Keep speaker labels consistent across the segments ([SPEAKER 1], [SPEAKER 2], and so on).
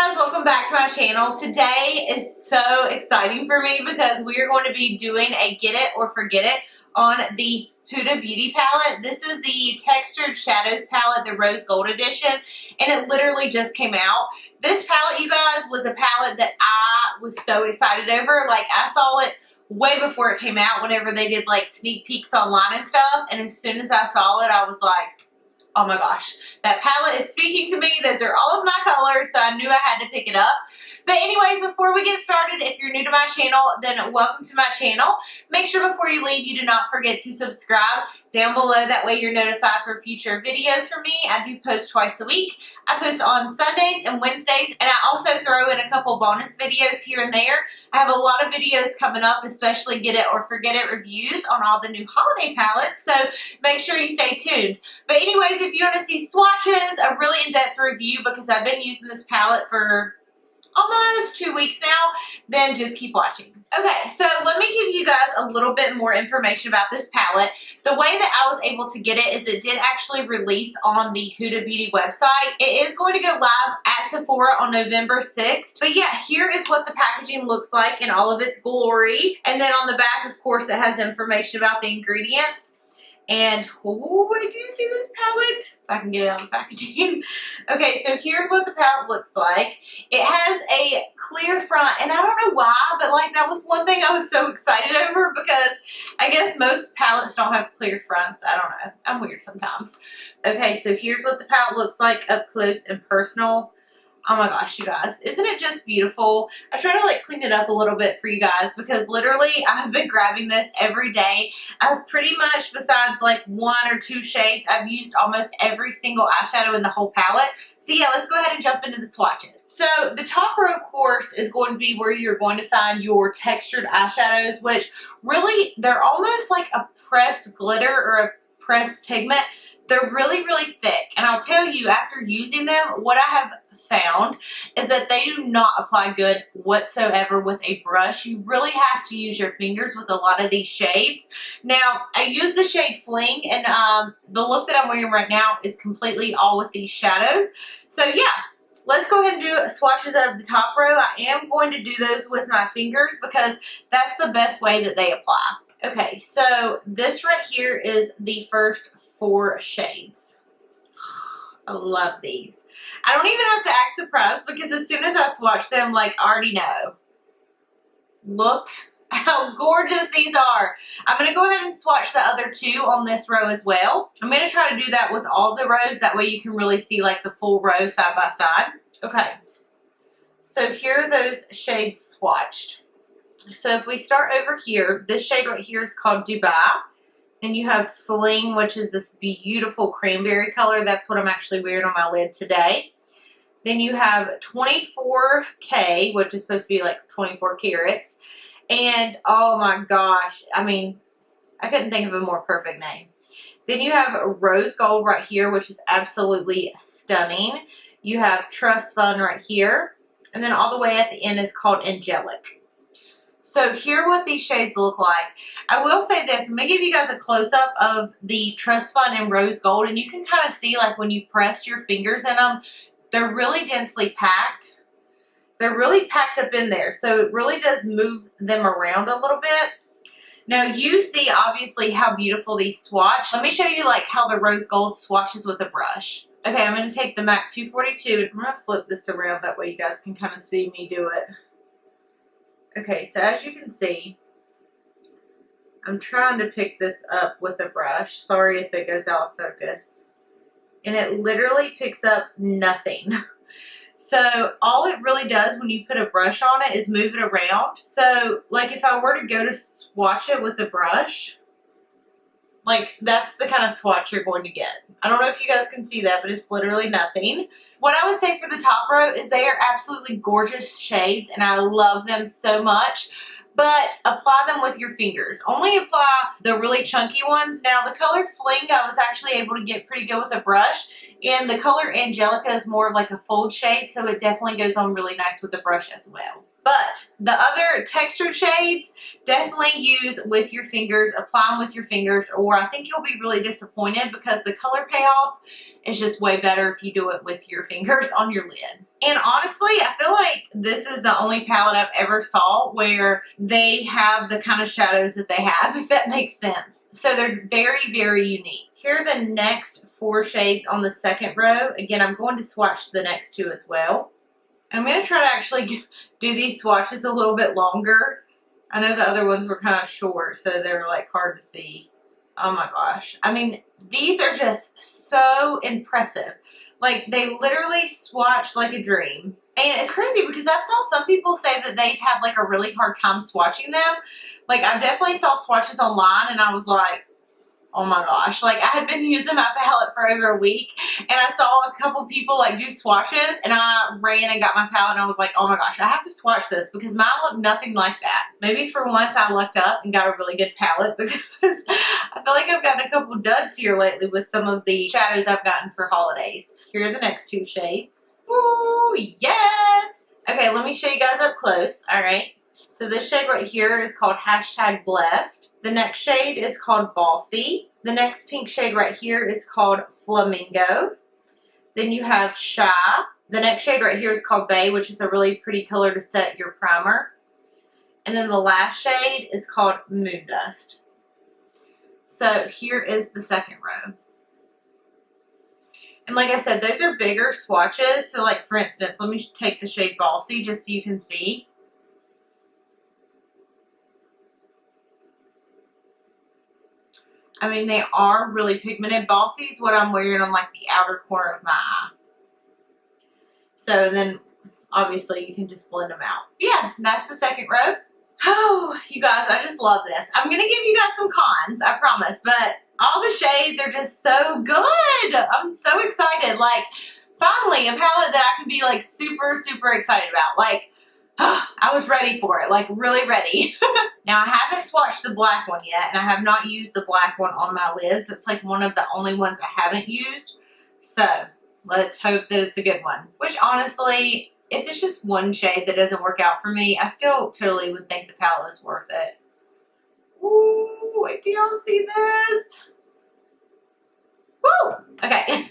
[SPEAKER 1] guys, welcome back to my channel. Today is so exciting for me because we are going to be doing a Get It or Forget It on the Huda Beauty palette. This is the Textured Shadows palette, the Rose Gold edition, and it literally just came out. This palette, you guys, was a palette that I was so excited over. Like, I saw it way before it came out whenever they did like sneak peeks online and stuff, and as soon as I saw it, I was like, oh my gosh, that palette is speaking to me. Those are all of my colors, so I knew I had to pick it up. But anyways, before we get started, if you're new to my channel, then welcome to my channel. Make sure before you leave, you do not forget to subscribe down below. That way you're notified for future videos from me. I do post twice a week. I post on Sundays and Wednesdays, and I also throw in a couple bonus videos here and there. I have a lot of videos coming up, especially Get It or Forget It reviews on all the new holiday palettes, so make sure you stay tuned. But anyways, if you want to see swatches, a really in-depth review, because I've been using this palette for almost 2 weeks now, then just keep watching. Okay, so let me give you guys a little bit more information about this palette. The way that I was able to get it is it did actually release on the Huda Beauty website. It is going to go live at Sephora on November 6th. But yeah, here is what the packaging looks like in all of its glory. And then on the back, of course, it has information about the ingredients. And, oh, do you see this palette? If I can get it on the packaging. Okay, so here's what the palette looks like. It has a clear front, and I don't know why, but like that was one thing I was so excited over, because I guess most palettes don't have clear fronts. I don't know. I'm weird sometimes. Okay, so here's what the palette looks like up close and personal. Oh my gosh, you guys, isn't it just beautiful? I try to like clean it up a little bit for you guys, because literally I've been grabbing this every day. I've pretty much, besides like 1 or 2 shades, I've used almost every single eyeshadow in the whole palette. So yeah, let's go ahead and jump into the swatches. So the top row, of course, is going to be where you're going to find your textured eyeshadows, which really, they're almost like a pressed glitter or a pressed pigment. They're really, really thick. And I'll tell you, after using them, what I have found is that they do not apply good whatsoever with a brush. You really have to use your fingers with a lot of these shades. Now, I use the shade Fling, and the look that I'm wearing right now is completely all with these shadows. So yeah, let's go ahead and do swatches of the top row. I am going to do those with my fingers because that's the best way that they apply. Okay, so this right here is the first 4 shades. I love these. I don't even have to act surprised, because as soon as I swatch them, like, I already know. Look how gorgeous these are. I'm going to go ahead and swatch the other 2 on this row as well. I'm going to try to do that with all the rows. That way you can really see like the full row side by side. Okay. So here are those shades swatched. So if we start over here, this shade right here is called Dubai. Then you have Fling, which is this beautiful cranberry color. That's what I'm actually wearing on my lid today. Then you have 24K, which is supposed to be like 24 carats. And oh my gosh, I mean, I couldn't think of a more perfect name. Then you have Rose Gold right here, which is absolutely stunning. You have Trust Fund right here. And then all the way at the end is called Angelic. So here are what these shades look like. I will say this, I'm going to give you guys a close-up of the Trust Fund and Rose Gold, and you can kind of see, like, when you press your fingers in them, they're really densely packed. They're really packed up in there, so it really does move them around a little bit. Now you see, obviously, how beautiful these swatch. Let me show you, like, how the Rose Gold swatches with a brush. Okay, I'm going to take the MAC 242, and I'm going to flip this around, that way you guys can kind of see me do it. Okay, so as you can see, I'm trying to pick this up with a brush. Sorry if it goes out of focus. And it literally picks up nothing. So all it really does when you put a brush on it is move it around. So like if I were to go to swatch it with a brush, like that's the kind of swatch you're going to get. I don't know if you guys can see that, but it's literally nothing. What I would say for the top row is they are absolutely gorgeous shades, and I love them so much. But apply them with your fingers. Only apply the really chunky ones. Now, the color Fling, I was actually able to get pretty good with a brush. And the color Angelica is more of like a fold shade, so it definitely goes on really nice with the brush as well. But the other textured shades, definitely use with your fingers, apply them with your fingers, or I think you'll be really disappointed because the color payoff is just way better if you do it with your fingers on your lid. And honestly, I feel like this is the only palette I've ever saw where they have the kind of shadows that they have, if that makes sense. So they're very, very unique. Here are the next 4 shades on the second row. Again, I'm going to swatch the next 2 as well. I'm going to try to actually do these swatches a little bit longer. I know the other ones were kind of short, so they were like hard to see. Oh my gosh. I mean, these are just so impressive. Like, they literally swatch like a dream. And it's crazy because I've saw some people say that they've had like a really hard time swatching them. Like, I definitely saw swatches online and I was like, oh my gosh. Like, I had been using my palette for over a week and I saw a couple people like do swatches and I ran and got my palette and I was like, oh my gosh, I have to swatch this because mine looked nothing like that. Maybe for once I lucked up and got a really good palette because I feel like I've gotten a couple duds here lately with some of the shadows I've gotten for holidays. Here are the next 2 shades. Ooh, yes! Okay, let me show you guys up close. All right. So this shade right here is called Hashtag Blessed. The next shade is called Bossy. The next pink shade right here is called Flamingo. Then you have Shy. The next shade right here is called Bay, which is a really pretty color to set your primer. And then the last shade is called Moon Dust. So here is the second row. And like I said, those are bigger swatches. So like for instance, let me take the shade Bossy just so you can see. I mean, they are really pigmented. Bossy is what I'm wearing on like the outer corner of my eye. So then obviously you can just blend them out. Yeah, that's the second row. Oh, you guys, I just love this. I'm going to give you guys some cons, I promise, but all the shades are just so good. I'm so excited. Like, finally, a palette that I can be like super, super excited about. Like, I was ready for it, like really ready. Now, I haven't swatched the black one yet, and I have not used the black one on my lids. It's like one of the only ones I haven't used. So, let's hope that it's a good one. Which, honestly, if it's just one shade that doesn't work out for me, I still totally would think the palette is worth it. Ooh, wait till y'all see this. Woo! Okay.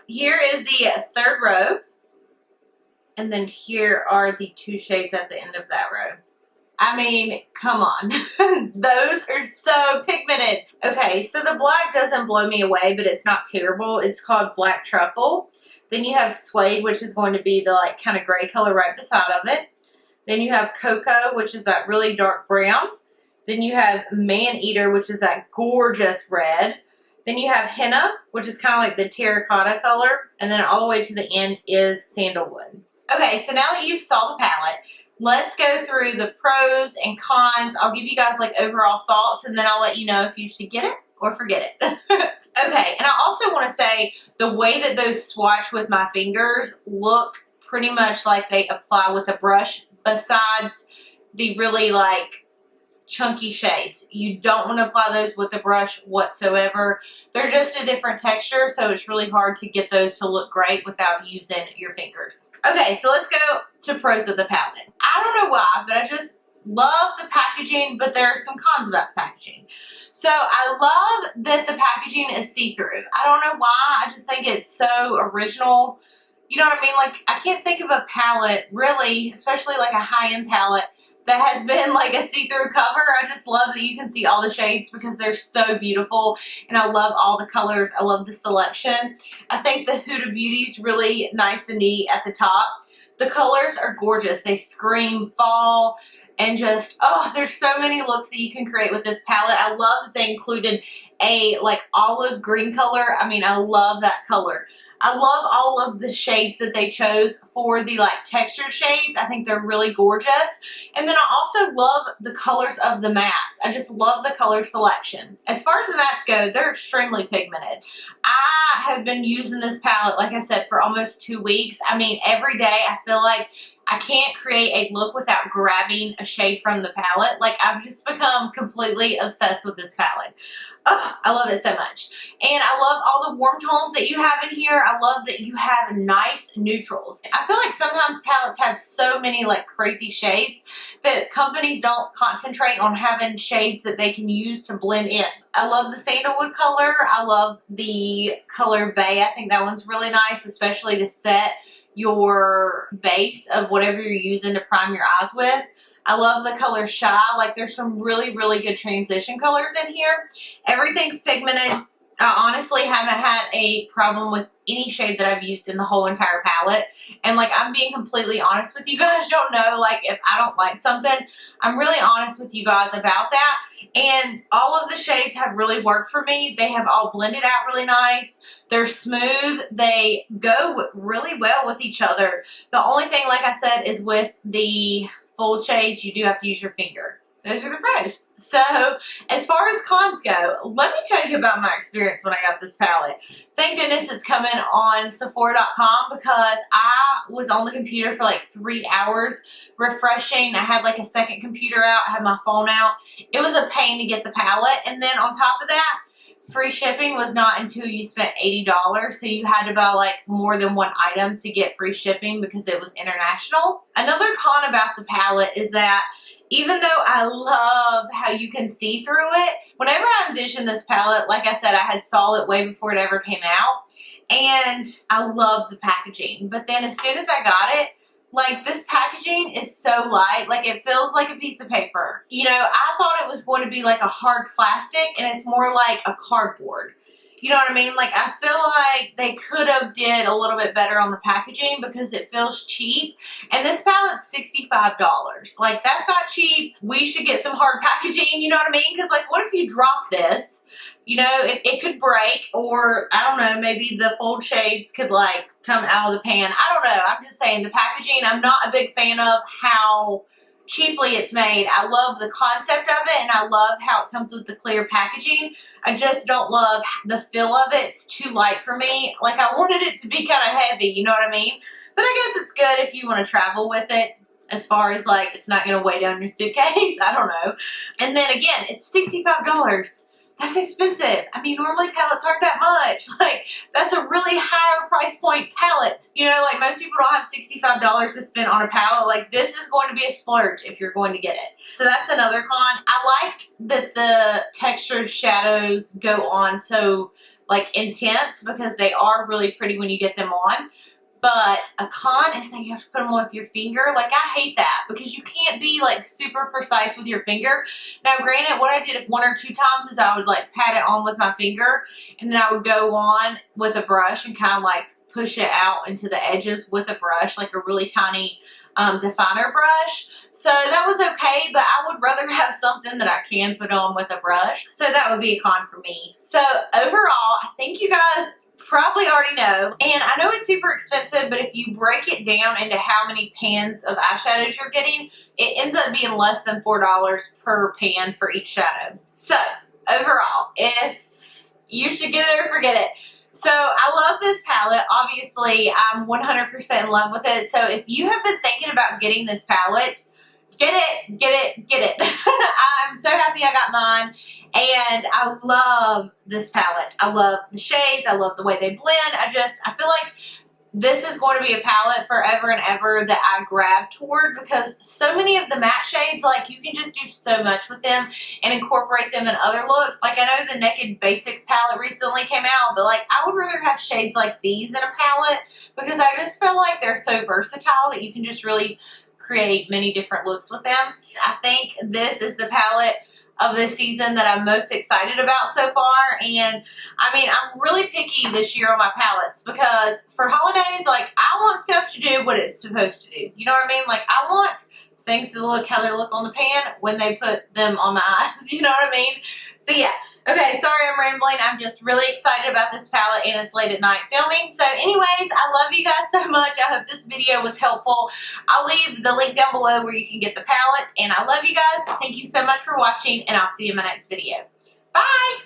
[SPEAKER 1] Here is the third row. And then here are the 2 shades at the end of that row. I mean, come on. Those are so pigmented. Okay, so the black doesn't blow me away, but it's not terrible. It's called Black Truffle. Then you have Suede, which is going to be the like kind of gray color right beside of it. Then you have Cocoa, which is that really dark brown. Then you have Man Eater, which is that gorgeous red. Then you have Henna, which is kind of like the terracotta color. And then all the way to the end is Sandalwood. Okay, so now that you saw the palette, let's go through the pros and cons. I'll give you guys like overall thoughts and then I'll let you know if you should get it or forget it. Okay, and I also want to say the way that those swatch with my fingers look pretty much like they apply with a brush besides the really like chunky shades. You don't want to apply those with a brush whatsoever. They're just a different texture, so it's really hard to get those to look great without using your fingers. Okay, so let's go to pros of the palette. I don't know why, but I just love the packaging, but there are some cons about the packaging. So I love that the packaging is see-through. I don't know why, I just think it's so original. You know what I mean? Like, I can't think of a palette, really, especially like a high-end palette, that has been like a see-through cover. I just love that you can see all the shades because they're so beautiful and I love all the colors. I love the selection. I think the Huda Beauty's really nice and neat at the top. The colors are gorgeous. They scream fall and just, oh, there's so many looks that you can create with this palette. I love that they included a like olive green color. I mean, I love that color. I love all of the shades that they chose for the like textured shades. I think they're really gorgeous. And then I also love the colors of the mattes. I just love the color selection. As far as the mattes go, they're extremely pigmented. I have been using this palette, like I said, for almost 2 weeks. I mean, every day I feel like I can't create a look without grabbing a shade from the palette. Like, I've just become completely obsessed with this palette. Oh, I love it so much. And I love all the warm tones that you have in here. I love that you have nice neutrals. I feel like sometimes palettes have so many like crazy shades that companies don't concentrate on having shades that they can use to blend in. I love the Sandalwood color. I love the color Bay. I think that one's really nice, especially to set your base of whatever you're using to prime your eyes with. I love the color Shy. Like, there's some really, really good transition colors in here. Everything's pigmented. I honestly haven't had a problem with any shade that I've used in the whole entire palette. And, like, I'm being completely honest with you guys. Don't know, like, if I don't like something, I'm really honest with you guys about that. And all of the shades have really worked for me. They have all blended out really nice. They're smooth. They go really well with each other. The only thing, like I said, is with the full shades, you do have to use your finger. Those are the pros. So, as far as cons go, let me tell you about my experience when I got this palette. Thank goodness it's coming on Sephora.com because I was on the computer for like 3 hours refreshing. I had like a second computer out. I had my phone out. It was a pain to get the palette. And then on top of that, free shipping was not until you spent $80. So you had to buy like more than one item to get free shipping because it was international. Another con about the palette is that even though I love how you can see through it, whenever I envisioned this palette, like I said, I had saw it way before it ever came out. And I love the packaging. But then as soon as I got it, like, this packaging is so light. Like, it feels like a piece of paper. You know, I thought it was going to be like a hard plastic, and it's more like a cardboard. You know what I mean? Like, I feel like they could have did a little bit better on the packaging because it feels cheap. And this palette's $65. Like, that's not cheap. We should get some hard packaging, you know what I mean? Because, like, what if you drop this? You know, it could break, or, I don't know, maybe the fold shades could, like, come out of the pan. I don't know. I'm just saying, the packaging, I'm not a big fan of how cheaply it's made. I love the concept of it, and I love how it comes with the clear packaging. I just don't love the feel of it. It's too light for me. Like, I wanted it to be kind of heavy, you know what I mean? But I guess it's good if you want to travel with it, as far as, like, it's not going to weigh down your suitcase. I don't know. And then, again, it's $65. That's expensive. I mean, normally palettes aren't that much. Like, that's a really higher price point palette. You know, like, most people don't have $65 to spend on a palette. Like, this is going to be a splurge if you're going to get it. So that's another con. I like that the textured shadows go on so, like, intense because they are really pretty when you get them on. But a con is that you have to put them with your finger. Like, I hate that because you can't be, like, super precise with your finger. Now, granted, what I did 1 or 2 times is I would, like, pat it on with my finger, and then I would go on with a brush and kind of, like, push it out into the edges with a brush, like a really tiny definer brush. So that was okay, but I would rather have something that I can put on with a brush. So that would be a con for me. So overall, I think you guys probably already know, and I know it's super expensive, but if you break it down into how many pans of eyeshadows you're getting, it ends up being less than $4 per pan for each shadow. So overall, if you should get it or forget it. So I love this palette. Obviously, I'm 100% in love with it. So if you have been thinking about getting this palette, get it, get it, get it. I'm so happy I got mine. And I love this palette. I love the shades. I love the way they blend. I feel like this is going to be a palette forever and ever that I grab toward because so many of the matte shades, like, you can just do so much with them and incorporate them in other looks. Like, I know the Naked Basics palette recently came out, but, like, I would rather have shades like these in a palette because I just feel like they're so versatile that you can just really create many different looks with them. I think this is the palette of this season that I'm most excited about so far. And I mean, I'm really picky this year on my palettes because for holidays, like, I want stuff to do what it's supposed to do. You know what I mean? Like, I want things to look how they look on the pan when they put them on my eyes. You know what I mean? So yeah. Okay, sorry I'm rambling. I'm just really excited about this palette and it's late at night filming. So anyways, I love you guys so much. I hope this video was helpful. I'll leave the link down below where you can get the palette. And I love you guys. Thank you so much for watching and I'll see you in my next video. Bye!